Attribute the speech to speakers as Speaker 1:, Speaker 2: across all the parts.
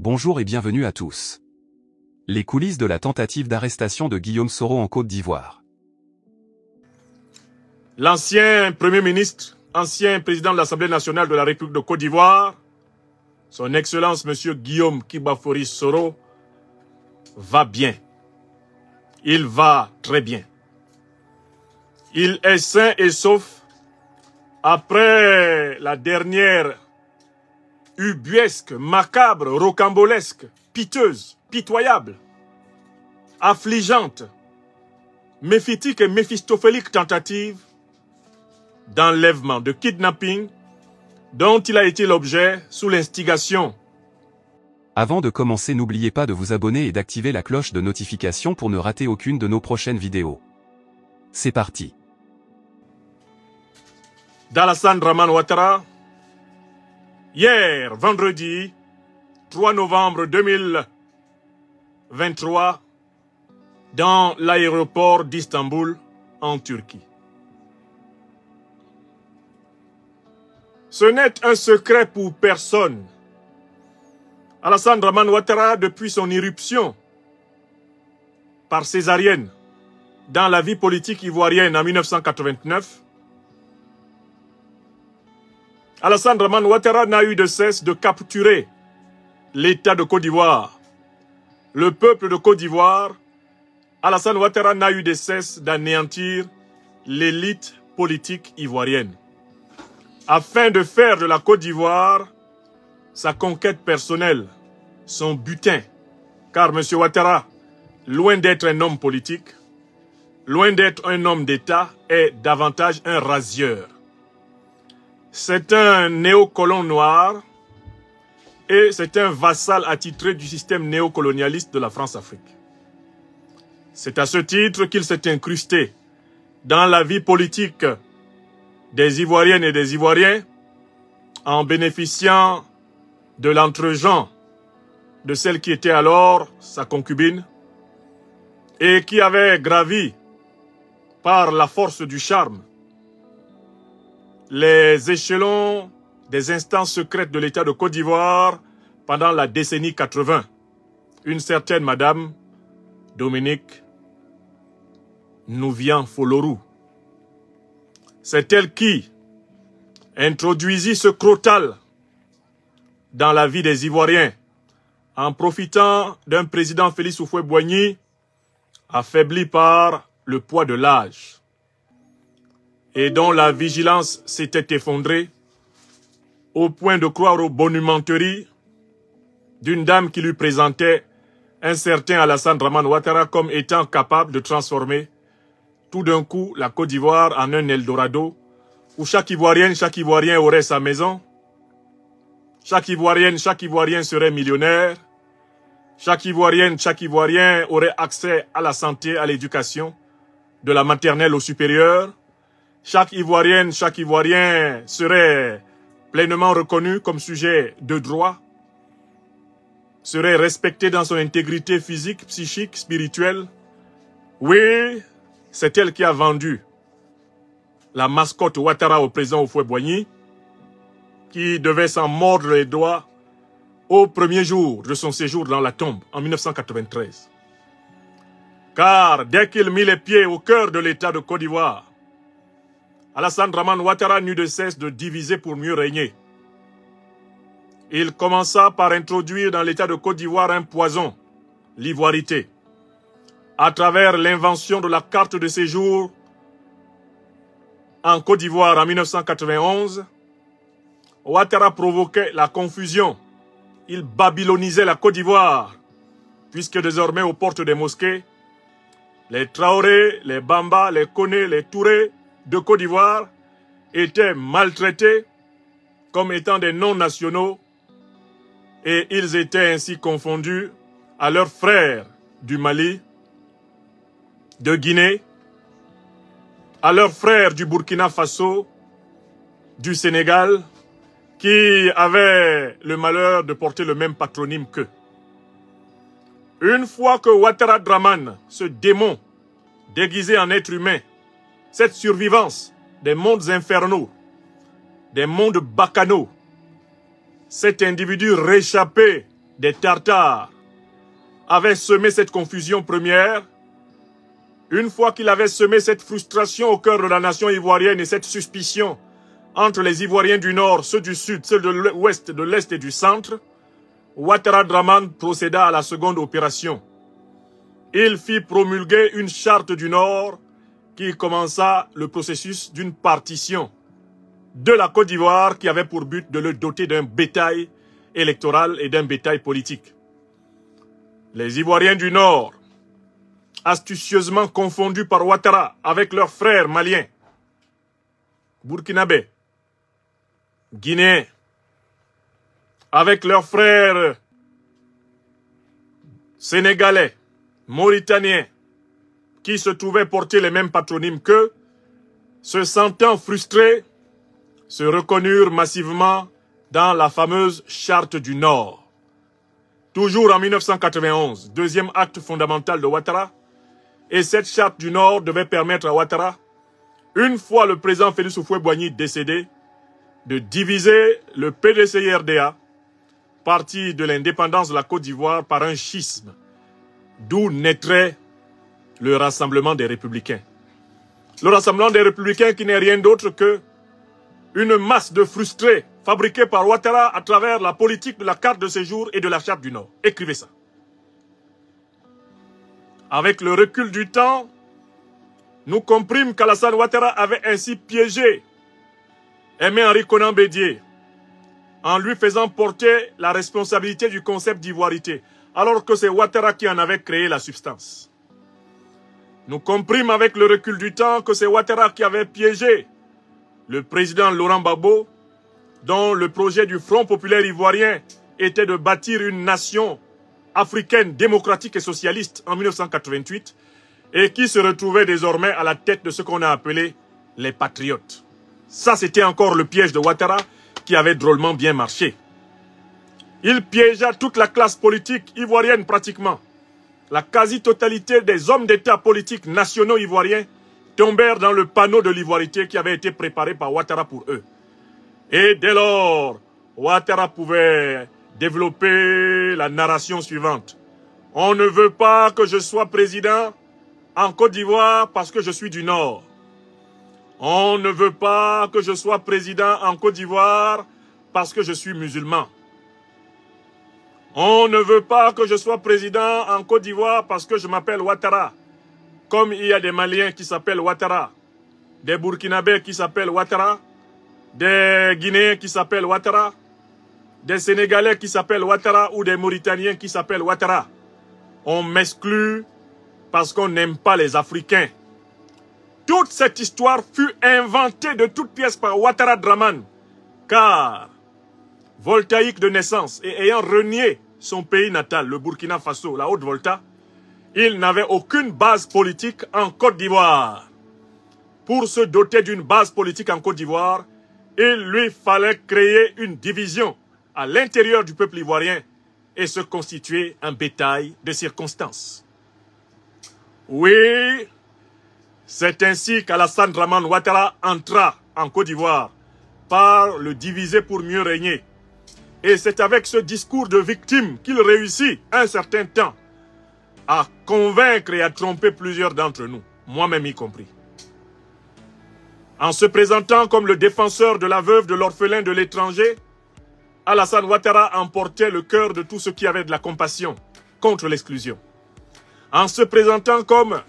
Speaker 1: Bonjour et bienvenue à tous. Les coulisses de la tentative d'arrestation de Guillaume Soro en Côte d'Ivoire.
Speaker 2: L'ancien Premier ministre, ancien président de l'Assemblée nationale de la République de Côte d'Ivoire, son Excellence M. Guillaume Kibafori Soro, va bien. Il va très bien. Il est sain et sauf après la dernière ubuesque, macabre, rocambolesque, piteuse, pitoyable, affligeante, méphitique et méphistophélique tentative d'enlèvement, de kidnapping dont il a été l'objet sous l'instigation.
Speaker 1: Avant de commencer, n'oubliez pas de vous abonner et d'activer la cloche de notification pour ne rater aucune de nos prochaines vidéos. C'est parti.
Speaker 2: d'Alassane Dramane Ouattara, hier, vendredi 3 novembre 2023, dans l'aéroport d'Istanbul, en Turquie. Ce n'est un secret pour personne. Alassane Dramane Ouattara, depuis son irruption par césarienne dans la vie politique ivoirienne en 1989, Alassane Dramane Ouattara n'a eu de cesse de capturer l'État de Côte d'Ivoire. Le peuple de Côte d'Ivoire, Alassane Ouattara n'a eu de cesse d'anéantir l'élite politique ivoirienne, afin de faire de la Côte d'Ivoire sa conquête personnelle, son butin. Car M. Ouattara, loin d'être un homme politique, loin d'être un homme d'État, est davantage un rasieur. C'est un néocolon noir et c'est un vassal attitré du système néocolonialiste de la France-Afrique. C'est à ce titre qu'il s'est incrusté dans la vie politique des Ivoiriennes et des Ivoiriens en bénéficiant de l'entre-gens de celle qui était alors sa concubine et qui avait gravi par la force du charme les échelons des instances secrètes de l'État de Côte d'Ivoire pendant la décennie 80. Une certaine madame Dominique Nouvian-Folorou. C'est elle qui introduisit ce crotal dans la vie des Ivoiriens en profitant d'un président Félix Houphouët-Boigny affaibli par le poids de l'âge et dont la vigilance s'était effondrée au point de croire aux bonimenteries d'une dame qui lui présentait un certain Alassane Dramane Ouattara comme étant capable de transformer tout d'un coup la Côte d'Ivoire en un Eldorado où chaque Ivoirienne, chaque Ivoirien aurait sa maison, chaque Ivoirienne, chaque Ivoirien serait millionnaire, chaque Ivoirienne, chaque Ivoirien aurait accès à la santé, à l'éducation, de la maternelle au supérieur. Chaque Ivoirienne, chaque Ivoirien serait pleinement reconnu comme sujet de droit, serait respecté dans son intégrité physique, psychique, spirituelle. Oui, c'est elle qui a vendu la mascotte Ouattara au président Houphouët-Boigny, qui devait s'en mordre les doigts au premier jour de son séjour dans la tombe, en 1993. Car dès qu'il mit les pieds au cœur de l'État de Côte d'Ivoire, Alassane Dramane Ouattara n'eut de cesse de diviser pour mieux régner. Il commença par introduire dans l'État de Côte d'Ivoire un poison, l'ivoirité, à travers l'invention de la carte de séjour en Côte d'Ivoire en 1991. Ouattara provoquait la confusion. Il babylonisait la Côte d'Ivoire, puisque désormais aux portes des mosquées, les Traoré, les Bamba, les Koné, les Touré de Côte d'Ivoire étaient maltraités comme étant des non-nationaux et ils étaient ainsi confondus à leurs frères du Mali, de Guinée, à leurs frères du Burkina Faso, du Sénégal, qui avaient le malheur de porter le même patronyme qu'eux. Une fois que Ouattara Dramane, ce démon déguisé en être humain, cette survivance des mondes infernaux, des mondes bacchanaux, cet individu réchappé des Tartares avait semé cette confusion première, une fois qu'il avait semé cette frustration au cœur de la nation ivoirienne et cette suspicion entre les Ivoiriens du Nord, ceux du Sud, ceux de l'Ouest, de l'Est et du Centre, Ouattara Draman procéda à la seconde opération. Il fit promulguer une charte du Nord qui commença le processus d'une partition de la Côte d'Ivoire qui avait pour but de le doter d'un bétail électoral et d'un bétail politique. Les Ivoiriens du Nord, astucieusement confondus par Ouattara avec leurs frères maliens, burkinabés, guinéens, avec leurs frères sénégalais, mauritaniens, qui se trouvaient porter les mêmes patronymes qu'eux, se sentant frustrés, se reconnurent massivement dans la fameuse Charte du Nord. Toujours en 1991, deuxième acte fondamental de Ouattara, et cette Charte du Nord devait permettre à Ouattara, une fois le président Félix Houphouët-Boigny décédé, de diviser le PDCI-RDA, parti de l'indépendance de la Côte d'Ivoire, par un schisme, d'où naîtrait le Rassemblement des Républicains. Le Rassemblement des Républicains qui n'est rien d'autre que une masse de frustrés fabriqués par Ouattara à travers la politique de la carte de séjour et de la Charte du Nord. Écrivez ça. Avec le recul du temps, nous comprîmes qu'Alassane Ouattara avait ainsi piégé Aimé-Henri Konan Bédié en lui faisant porter la responsabilité du concept d'ivoirité, alors que c'est Ouattara qui en avait créé la substance. Nous comprîmes avec le recul du temps que c'est Ouattara qui avait piégé le président Laurent Gbagbo, dont le projet du Front populaire ivoirien était de bâtir une nation africaine démocratique et socialiste en 1988, et qui se retrouvait désormais à la tête de ce qu'on a appelé les patriotes. Ça, c'était encore le piège de Ouattara qui avait drôlement bien marché. Il piégea toute la classe politique ivoirienne pratiquement. La quasi-totalité des hommes d'État politiques nationaux ivoiriens tombèrent dans le panneau de l'ivoirité qui avait été préparé par Ouattara pour eux. Et dès lors, Ouattara pouvait développer la narration suivante. On ne veut pas que je sois président en Côte d'Ivoire parce que je suis du Nord. On ne veut pas que je sois président en Côte d'Ivoire parce que je suis musulman. On ne veut pas que je sois président en Côte d'Ivoire parce que je m'appelle Ouattara. Comme il y a des Maliens qui s'appellent Ouattara, des Burkinabés qui s'appellent Ouattara, des Guinéens qui s'appellent Ouattara, des Sénégalais qui s'appellent Ouattara ou des Mauritaniens qui s'appellent Ouattara. On m'exclut parce qu'on n'aime pas les Africains. Toute cette histoire fut inventée de toutes pièces par Ouattara Draman, car, voltaïque de naissance et ayant renié son pays natal, le Burkina Faso, la Haute-Volta, il n'avait aucune base politique en Côte d'Ivoire. Pour se doter d'une base politique en Côte d'Ivoire, il lui fallait créer une division à l'intérieur du peuple ivoirien et se constituer un bétail de circonstances. Oui, c'est ainsi qu'Alassane Draman Ouattara entra en Côte d'Ivoire par le diviser pour mieux régner. Et c'est avec ce discours de victime qu'il réussit un certain temps à convaincre et à tromper plusieurs d'entre nous, moi-même y compris. En se présentant comme le défenseur de la veuve, de l'orphelin, de l'étranger, Alassane Ouattara emportait le cœur de tous ceux qui avaient de la compassion contre l'exclusion. En se présentant comme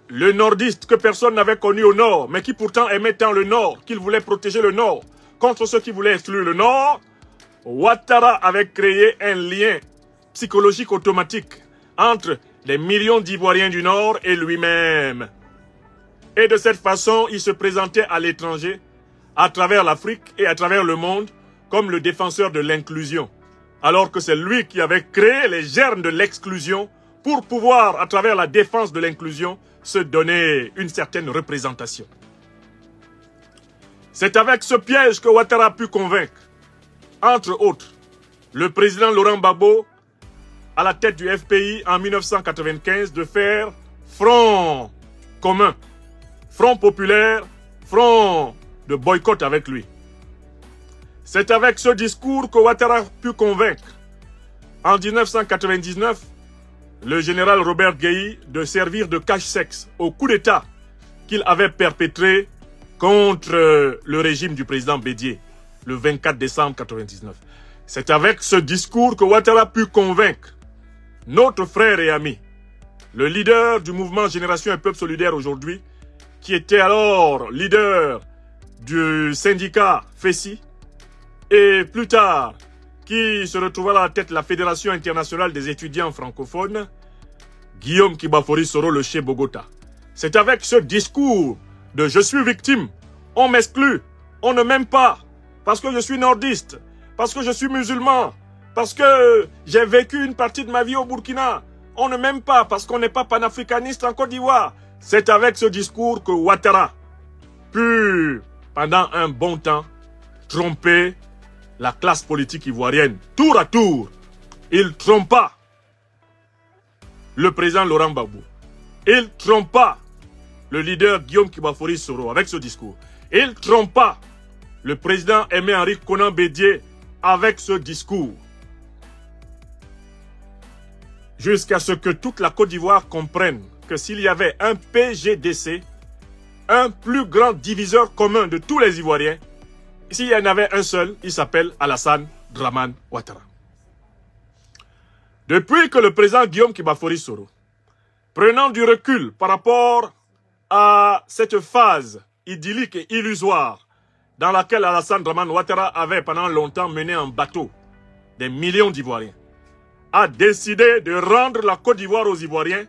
Speaker 2: le nordiste que personne n'avait connu au nord, mais qui pourtant aimait tant le nord, qu'il voulait protéger le nord contre ceux qui voulaient exclure le nord, Ouattara avait créé un lien psychologique automatique entre les millions d'Ivoiriens du Nord et lui-même. Et de cette façon, il se présentait à l'étranger, à travers l'Afrique et à travers le monde, comme le défenseur de l'inclusion. Alors que c'est lui qui avait créé les germes de l'exclusion pour pouvoir, à travers la défense de l'inclusion, se donner une certaine représentation. C'est avec ce piège que Ouattara a pu convaincre, entre autres, le président Laurent Gbagbo, à la tête du FPI en 1995, de faire front commun, front populaire, front de boycott avec lui. C'est avec ce discours que Ouattara a pu convaincre, en 1999, le général Robert Gueye de servir de cache-sexe au coup d'État qu'il avait perpétré contre le régime du président Bédié, le 24 décembre 1999. C'est avec ce discours que Ouattara a pu convaincre notre frère et ami, le leader du mouvement Génération et Peuple Solidaire aujourd'hui, qui était alors leader du syndicat FESI, et plus tard, qui se retrouva à la tête de la Fédération internationale des étudiants francophones, Guillaume Kibafori Soro, le Che Bogota. C'est avec ce discours de « je suis victime », on m'exclut, on ne m'aime pas, parce que je suis nordiste, parce que je suis musulman, parce que j'ai vécu une partie de ma vie au Burkina, on ne m'aime pas parce qu'on n'est pas panafricaniste en Côte d'Ivoire. C'est avec ce discours que Ouattara put, pendant un bon temps, tromper la classe politique ivoirienne. Tour à tour, il trompa le président Laurent Gbagbo. Il trompa le leader Guillaume Kibafori Soro avec ce discours. Il trompa le président Aimé-Henri Konan Bédié avec ce discours. Jusqu'à ce que toute la Côte d'Ivoire comprenne que s'il y avait un PGDC, un plus grand diviseur commun de tous les Ivoiriens, s'il y en avait un seul, il s'appelle Alassane Dramane Ouattara. Depuis que le président Guillaume Kibafori Soro, prenant du recul par rapport à cette phase idyllique et illusoire dans laquelle Alassane Dramane Ouattara avait pendant longtemps mené en bateau des millions d'Ivoiriens, a décidé de rendre la Côte d'Ivoire aux Ivoiriens,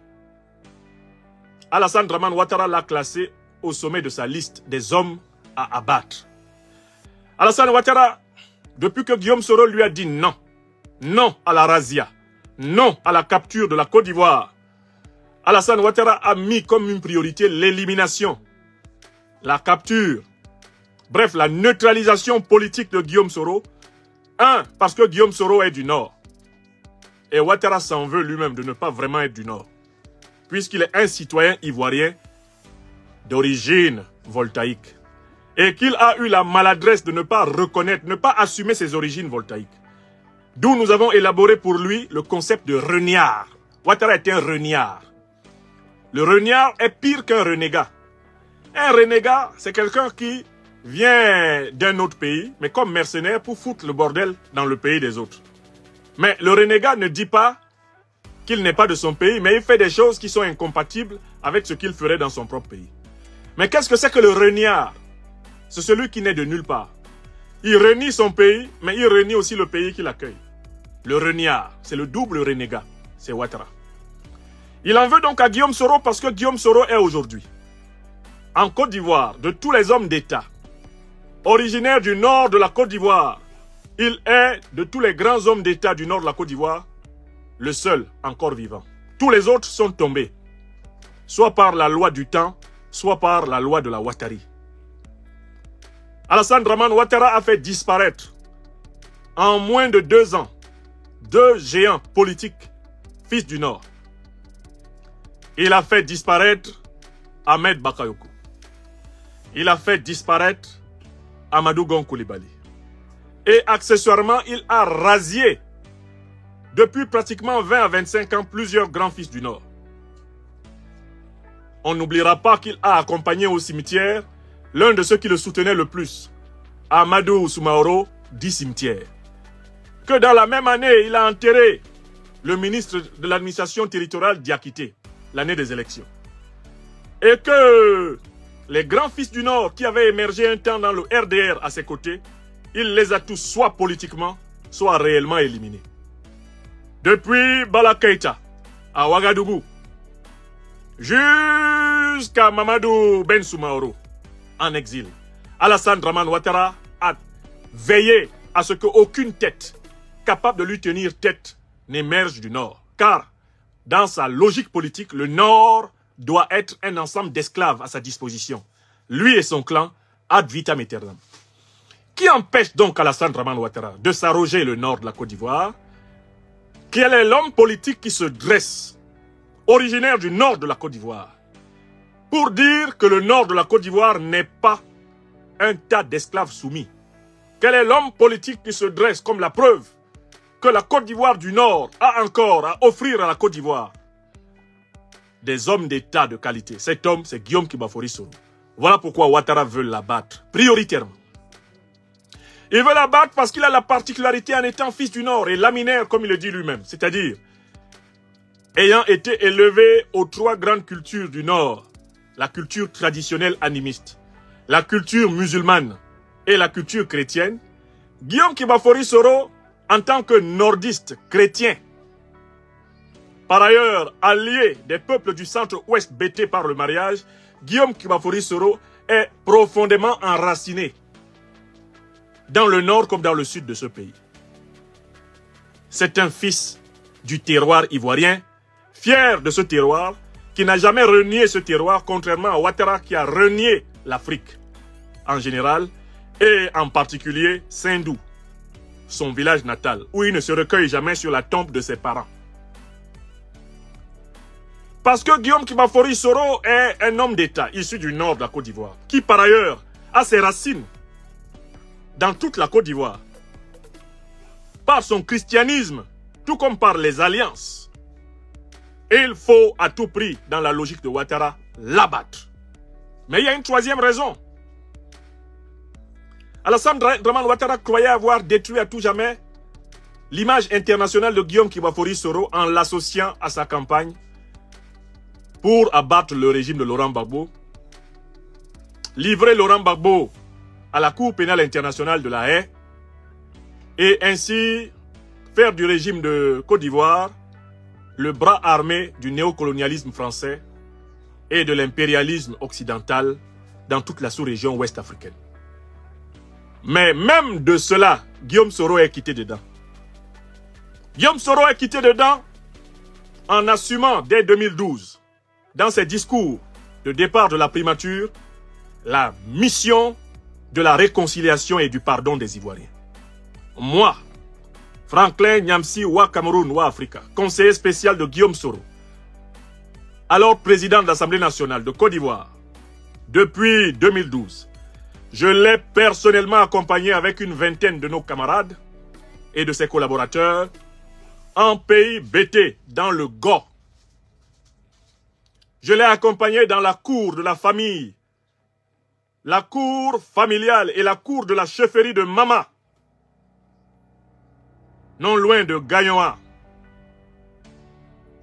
Speaker 2: Alassane Dramane Ouattara l'a classé au sommet de sa liste des hommes à abattre. Alassane Ouattara, depuis que Guillaume Soro lui a dit non, non à la razzia, non à la capture de la Côte d'Ivoire, Alassane Ouattara a mis comme une priorité l'élimination, la capture, bref, la neutralisation politique de Guillaume Soro. Un, parce que Guillaume Soro est du Nord. Et Ouattara s'en veut lui-même de ne pas vraiment être du Nord, puisqu'il est un citoyen ivoirien d'origine voltaïque. Et qu'il a eu la maladresse de ne pas reconnaître, ne pas assumer ses origines voltaïques. D'où nous avons élaboré pour lui le concept de reniard. Ouattara est un reniard. Le reniard est pire qu'un renégat. Un renégat, c'est quelqu'un qui vient d'un autre pays, mais comme mercenaire pour foutre le bordel dans le pays des autres. Mais le renégat ne dit pas qu'il n'est pas de son pays, mais il fait des choses qui sont incompatibles avec ce qu'il ferait dans son propre pays. Mais qu'est-ce que c'est que le reniard? C'est celui qui n'est de nulle part. Il renie son pays, mais il renie aussi le pays qui l'accueille. Le reniard, c'est le double renégat, c'est Ouattara. Il en veut donc à Guillaume Soro parce que Guillaume Soro est aujourd'hui, en Côte d'Ivoire, de tous les hommes d'État, originaire du nord de la Côte d'Ivoire, il est, de tous les grands hommes d'État du nord de la Côte d'Ivoire, le seul encore vivant. Tous les autres sont tombés, soit par la loi du temps, soit par la loi de la Ouattari. Alassane Dramane Ouattara a fait disparaître, en moins de 2 ans, 2 géants politiques, fils du Nord. Il a fait disparaître Ahmed Bakayoko. Il a fait disparaître Amadou Gon Coulibaly. Et accessoirement, il a rasié, depuis pratiquement 20 à 25 ans, plusieurs grands fils du Nord. On n'oubliera pas qu'il a accompagné au cimetière l'un de ceux qui le soutenaient le plus, Amadou Soumaoro, dit cimetière. Que dans la même année, il a enterré le ministre de l'administration territoriale Diakité, l'année des élections. Et que les grands fils du Nord qui avaient émergé un temps dans le RDR à ses côtés, il les a tous soit politiquement, soit réellement éliminés. Depuis Bala Keïta, à Ouagadougou, jusqu'à Mamadou Ben Soumaoro, en exil, Alassane Dramane Ouattara a veillé à ce qu'aucune tête capable de lui tenir tête n'émerge du Nord. Car, dans sa logique politique, le Nord doit être un ensemble d'esclaves à sa disposition. Lui et son clan, ad vitam aeternam. Qui empêche donc Alassane Dramane Ouattara de s'arroger le Nord de la Côte d'Ivoire? Quel est l'homme politique qui se dresse, originaire du Nord de la Côte d'Ivoire, pour dire que le Nord de la Côte d'Ivoire n'est pas un tas d'esclaves soumis? Quel est l'homme politique qui se dresse comme la preuve que la Côte d'Ivoire du Nord a encore à offrir à la Côte d'Ivoire. Des hommes d'État de qualité. Cet homme, c'est Guillaume Kibafori Soro. Voilà pourquoi Ouattara veut l'abattre, prioritairement. Il veut l'abattre parce qu'il a la particularité en étant fils du Nord et laminaire, comme il le dit lui-même. C'est-à-dire, ayant été élevé aux trois grandes cultures du Nord, la culture traditionnelle animiste, la culture musulmane et la culture chrétienne, Guillaume Kibafori Soro, en tant que nordiste chrétien, par ailleurs allié des peuples du centre-ouest bêtés par le mariage, Guillaume Kibafori Soro est profondément enraciné dans le nord comme dans le sud de ce pays. C'est un fils du terroir ivoirien, fier de ce terroir, qui n'a jamais renié ce terroir, contrairement à Ouattara qui a renié l'Afrique en général, et en particulier Sindou, son village natal, où il ne se recueille jamais sur la tombe de ses parents. Parce que Guillaume Kibafori Soro est un homme d'État issu du nord de la Côte d'Ivoire, qui par ailleurs a ses racines dans toute la Côte d'Ivoire, par son christianisme, tout comme par les alliances. Et il faut à tout prix, dans la logique de Ouattara, l'abattre. Mais il y a une troisième raison. Alassane Dramane Ouattara croyait avoir détruit à tout jamais l'image internationale de Guillaume Kibafori Soro en l'associant à sa campagne pour abattre le régime de Laurent Gbagbo, livrer Laurent Gbagbo à la Cour pénale internationale de La Haye et ainsi faire du régime de Côte d'Ivoire le bras armé du néocolonialisme français et de l'impérialisme occidental dans toute la sous-région ouest africaine. Mais même de cela, Guillaume Soro est quitté dedans. Guillaume Soro est quitté dedans en assumant dès 2012, dans ses discours de départ de la primature, la mission de la réconciliation et du pardon des Ivoiriens. Moi, Franklin Nyamsi Wa Cameroun Wa Africa, conseiller spécial de Guillaume Soro, alors président de l'Assemblée nationale de Côte d'Ivoire, depuis 2012, je l'ai personnellement accompagné avec une vingtaine de nos camarades et de ses collaborateurs en pays bêté, dans le Go. Je l'ai accompagné dans la cour de la famille, la cour familiale et la cour de la chefferie de Mama, non loin de Gagnoa.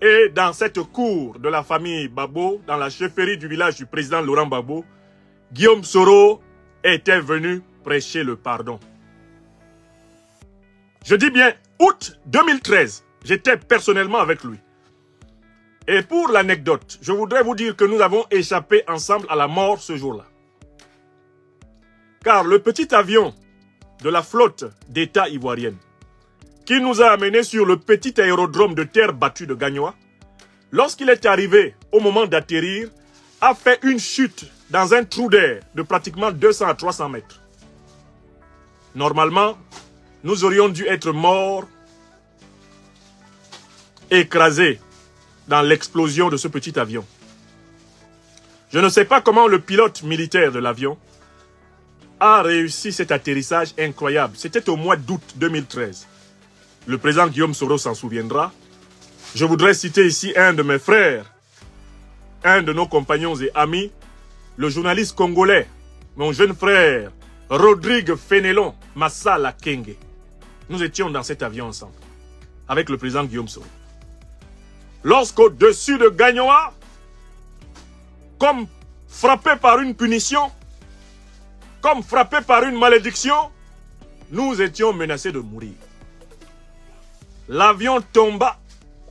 Speaker 2: Et dans cette cour de la famille Gbagbo, dans la chefferie du village du président Laurent Gbagbo, Guillaume Soro était venu prêcher le pardon. Je dis bien août 2013, j'étais personnellement avec lui. Et pour l'anecdote, je voudrais vous dire que nous avons échappé ensemble à la mort ce jour-là. Car le petit avion de la flotte d'État ivoirienne, qui nous a amenés sur le petit aérodrome de terre battue de Gagnoa, lorsqu'il est arrivé au moment d'atterrir, a fait une chute dans un trou d'air de pratiquement 200 à 300 mètres. Normalement, nous aurions dû être morts, écrasés dans l'explosion de ce petit avion. Je ne sais pas comment le pilote militaire de l'avion a réussi cet atterrissage incroyable. C'était au mois d'août 2013. Le président Guillaume Soro s'en souviendra. Je voudrais citer ici un de mes frères, un de nos compagnons et amis, le journaliste congolais, mon jeune frère, Rodrigue Fénélon Massala Kenge. Nous étions dans cet avion ensemble, avec le président Guillaume Soro. Lorsqu'au-dessus de Gagnoa, comme frappé par une punition, comme frappé par une malédiction, nous étions menacés de mourir. L'avion tomba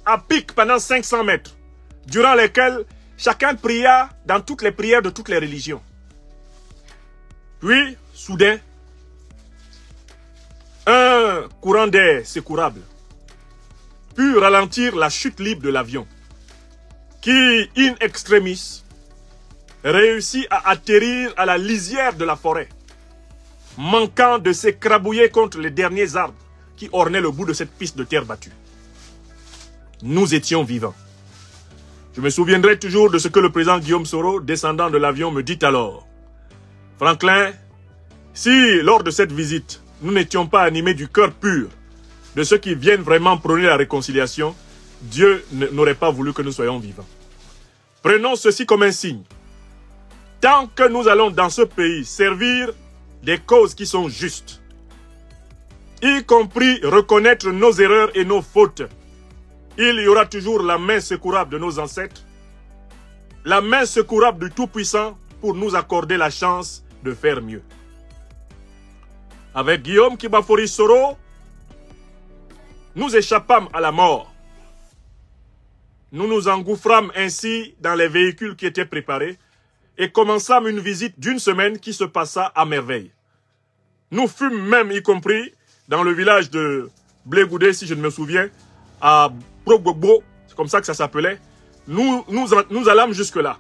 Speaker 2: à pic pendant 500 mètres, durant lesquels chacun pria dans toutes les prières de toutes les religions. Puis, soudain, un courant d'air secourable put ralentir la chute libre de l'avion, qui, in extremis, réussit à atterrir à la lisière de la forêt, manquant de s'écrabouiller contre les derniers arbres qui ornaient le bout de cette piste de terre battue. Nous étions vivants. Je me souviendrai toujours de ce que le président Guillaume Soro, descendant de l'avion, me dit alors. Franklin, si lors de cette visite, nous n'étions pas animés du cœur pur de ceux qui viennent vraiment prôner la réconciliation, Dieu n'aurait pas voulu que nous soyons vivants. Prenons ceci comme un signe. Tant que nous allons dans ce pays servir des causes qui sont justes, y compris reconnaître nos erreurs et nos fautes, il y aura toujours la main secourable de nos ancêtres, la main secourable du Tout-Puissant pour nous accorder la chance de faire mieux. Avec Guillaume Kibafori Soro, nous échappâmes à la mort. Nous nous engouffrâmes ainsi dans les véhicules qui étaient préparés et commençâmes une visite d'une semaine qui se passa à merveille. Nous fûmes même, y compris dans le village de Blé-Goudé, si je ne me souviens, à Progbogbo, c'est comme ça que ça s'appelait. Nous allâmes jusque-là.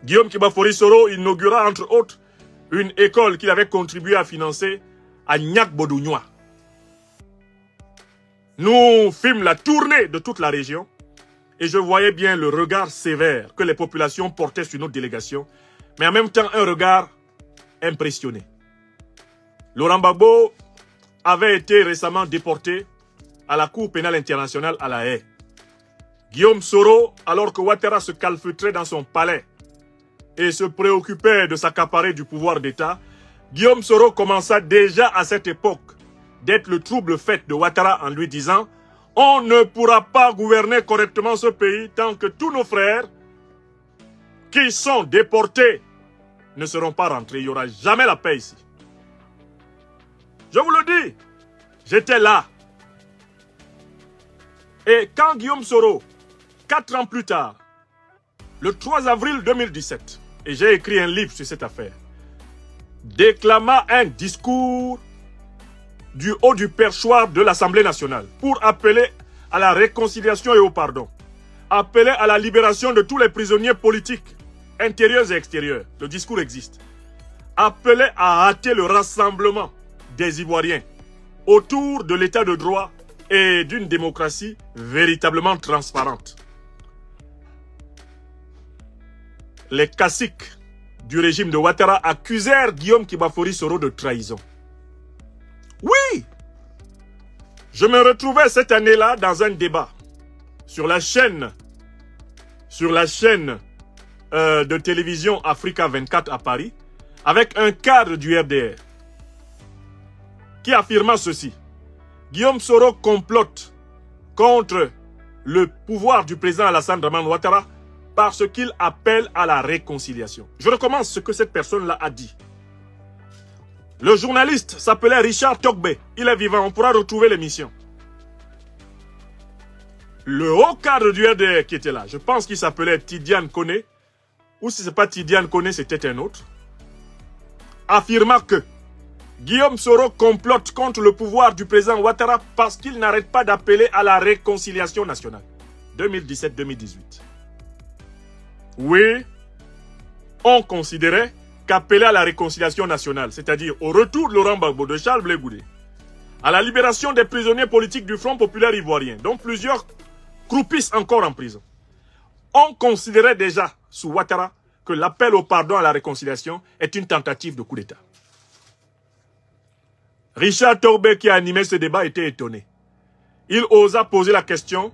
Speaker 2: Guillaume Kibafori Soro inaugura entre autres une école qu'il avait contribué à financer à Niak-Bodougnois. Nous fîmes la tournée de toute la région et je voyais bien le regard sévère que les populations portaient sur notre délégation, mais en même temps un regard impressionné. Laurent Gbagbo avait été récemment déporté à la Cour pénale internationale à La Haye. Guillaume Soro, alors que Ouattara se calfeutrait dans son palais et se préoccupait de s'accaparer du pouvoir d'État, Guillaume Soro commença déjà à cette époque d'être le trouble fait de Ouattara en lui disant « On ne pourra pas gouverner correctement ce pays tant que tous nos frères qui sont déportés ne seront pas rentrés. Il n'y aura jamais la paix ici. » Je vous le dis, j'étais là. Et quand Guillaume Soro, 4 ans plus tard, le 3 avril 2017, et j'ai écrit un livre sur cette affaire, déclama un discours du haut du perchoir de l'Assemblée nationale pour appeler à la réconciliation et au pardon, appeler à la libération de tous les prisonniers politiques, intérieurs et extérieurs. Le discours existe. Appeler à hâter le rassemblement des Ivoiriens autour de l'état de droit et d'une démocratie véritablement transparente. Les caciques du régime de Ouattara accusèrent Guillaume Kibafori Soro de trahison. Oui! Je me retrouvais cette année-là dans un débat sur la chaîne de télévision Africa 24 à Paris avec un cadre du RDR qui affirma ceci. Guillaume Soro complote contre le pouvoir du président Alassane Dramane Ouattara parce qu'il appelle à la réconciliation. Je recommence ce que cette personne-là a dit. Le journaliste s'appelait Richard Togbe. Il est vivant, on pourra retrouver l'émission. Le haut cadre du RDR qui était là, je pense qu'il s'appelait Tidiane Koné, ou si ce n'est pas Tidiane Koné, c'était un autre, affirma que Guillaume Soro complote contre le pouvoir du président Ouattara parce qu'il n'arrête pas d'appeler à la réconciliation nationale. 2017-2018. Oui, on considérait qu'appeler à la réconciliation nationale, c'est-à-dire au retour de Laurent Gbagbo, de Charles Blé Goudé, à la libération des prisonniers politiques du Front populaire ivoirien, dont plusieurs croupissent encore en prison, on considérait déjà sous Ouattara que l'appel au pardon à la réconciliation est une tentative de coup d'État. Richard Togbe, qui a animé ce débat, était étonné. Il osa poser la question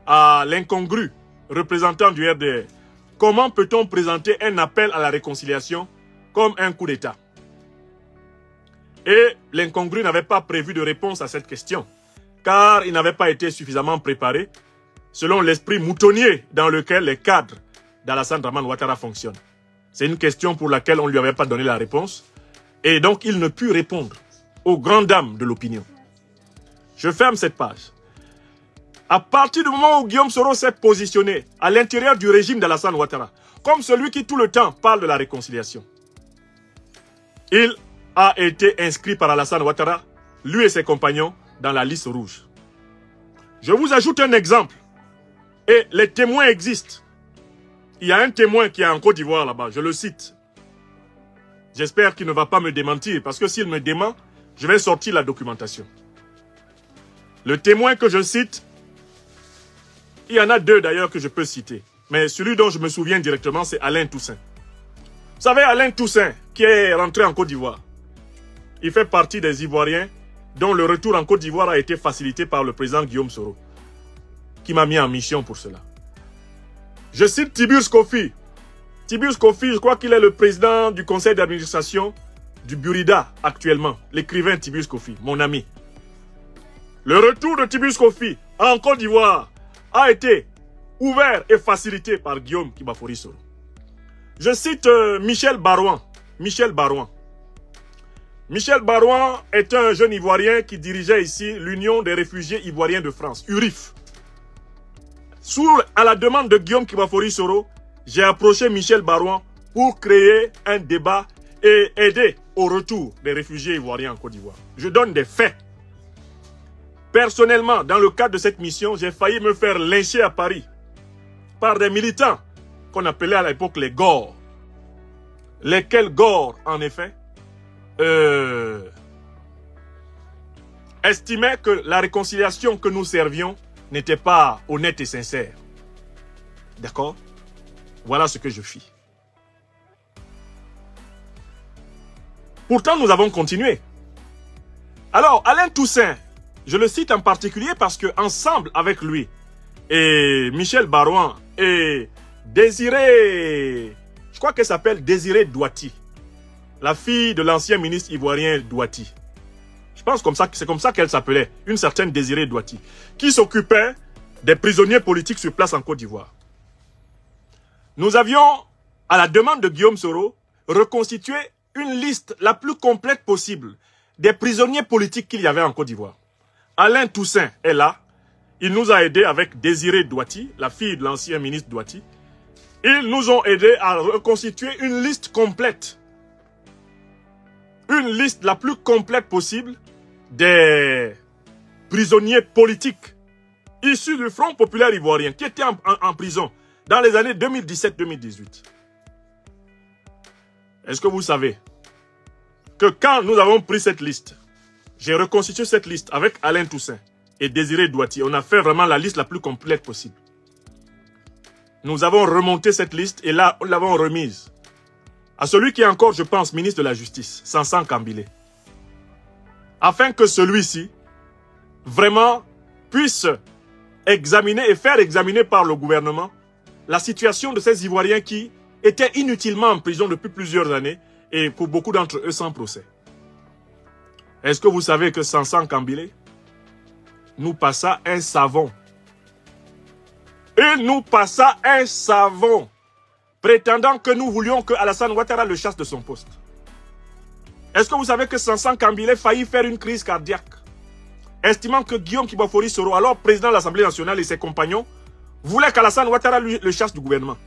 Speaker 2: à l'incongru représentant du RDR. Comment peut-on présenter un appel à la réconciliation comme un coup d'État? Et l'incongru n'avait pas prévu de réponse à cette question, car il n'avait pas été suffisamment préparé selon l'esprit moutonnier dans lequel les cadres d'Alassane Dramane Ouattara fonctionnent. C'est une question pour laquelle on ne lui avait pas donné la réponse, et donc il ne put répondre aux grandes dames de l'opinion. Je ferme cette page. À partir du moment où Guillaume Soro s'est positionné à l'intérieur du régime d'Alassane Ouattara, comme celui qui tout le temps parle de la réconciliation, il a été inscrit par Alassane Ouattara, lui et ses compagnons, dans la liste rouge. Je vous ajoute un exemple. Et les témoins existent. Il y a un témoin qui est en Côte d'Ivoire là-bas, je le cite. J'espère qu'il ne va pas me démentir, parce que s'il me dément, je vais sortir la documentation. Le témoin que je cite, il y en a deux d'ailleurs que je peux citer. Mais celui dont je me souviens directement, c'est Alain Toussaint. Vous savez, Alain Toussaint, qui est rentré en Côte d'Ivoire, il fait partie des Ivoiriens dont le retour en Côte d'Ivoire a été facilité par le président Guillaume Soro, qui m'a mis en mission pour cela. Je cite Tiburce Kofi. Tiburce Kofi, je crois qu'il est le président du conseil d'administration du Burida actuellement, l'écrivain Tiburce Kofi, mon ami. Le retour de Tiburce Kofi en Côte d'Ivoire a été ouvert et facilité par Guillaume Kibafori Soro. Je cite Michel Barouan. Michel Barouan. Michel Barouan est un jeune Ivoirien qui dirigeait ici l'Union des réfugiés ivoiriens de France, URIF. À la demande de Guillaume Kibafori Soro, j'ai approché Michel Barouan pour créer un débat et aider au retour des réfugiés ivoiriens en Côte d'Ivoire. Je donne des faits. Personnellement, dans le cadre de cette mission, j'ai failli me faire lyncher à Paris par des militants qu'on appelait à l'époque les Gors. Lesquels Gors, en effet, estimaient que la réconciliation que nous servions n'était pas honnête et sincère. D'accord? Voilà ce que je fis. Pourtant, nous avons continué. Alors, Alain Toussaint, je le cite en particulier parce que ensemble avec lui et Michel Barouan et Désiré, je crois qu'elle s'appelle Désiré Douati, la fille de l'ancien ministre ivoirien Douati. Je pense que c'est comme ça qu'elle s'appelait, une certaine Désiré Douati, qui s'occupait des prisonniers politiques sur place en Côte d'Ivoire. Nous avions, à la demande de Guillaume Soro, reconstitué une liste la plus complète possible des prisonniers politiques qu'il y avait en Côte d'Ivoire. Alain Toussaint est là. Il nous a aidés avec Désiré Douati, la fille de l'ancien ministre Douati. Ils nous ont aidés à reconstituer une liste complète. Une liste la plus complète possible des prisonniers politiques issus du Front populaire ivoirien qui étaient en prison dans les années 2017-2018. Est-ce que vous savez que quand nous avons pris cette liste, j'ai reconstitué cette liste avec Alain Toussaint et Désiré Douati, on a fait vraiment la liste la plus complète possible. Nous avons remonté cette liste et là, nous l'avons remise à celui qui est encore, je pense, ministre de la Justice, Sansan Kambilé, afin que celui-ci, vraiment, puisse examiner et faire examiner par le gouvernement la situation de ces Ivoiriens qui étaient inutilement en prison depuis plusieurs années et pour beaucoup d'entre eux sans procès. Est-ce que vous savez que Sansan Kambilé nous passa un savon? Il nous passa un savon, prétendant que nous voulions que Alassane Ouattara le chasse de son poste. Est-ce que vous savez que Sansan Kambilé faillit faire une crise cardiaque, estimant que Guillaume Kibafori Soro, alors président de l'Assemblée nationale, et ses compagnons, voulaient qu'Alassane Ouattara le chasse du gouvernement?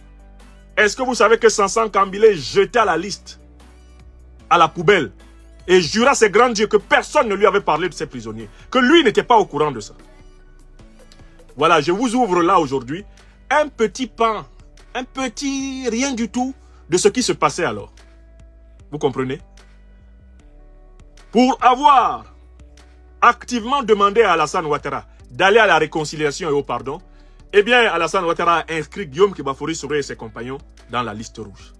Speaker 2: Est-ce que vous savez que Sansan Kambilé jeta la liste à la poubelle et jura ses grands dieux que personne ne lui avait parlé de ces prisonniers, que lui n'était pas au courant de ça? Voilà, je vous ouvre là aujourd'hui un petit pan, un petit rien du tout de ce qui se passait alors. Vous comprenez? Pour avoir activement demandé à Alassane Ouattara d'aller à la réconciliation et au pardon, eh bien, Alassane Ouattara a inscrit Guillaume Kibafori Soro et ses compagnons dans la liste rouge.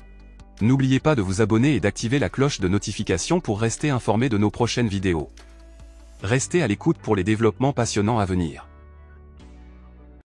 Speaker 1: N'oubliez pas de vous abonner et d'activer la cloche de notification pour rester informé de nos prochaines vidéos. Restez à l'écoute pour les développements passionnants à venir.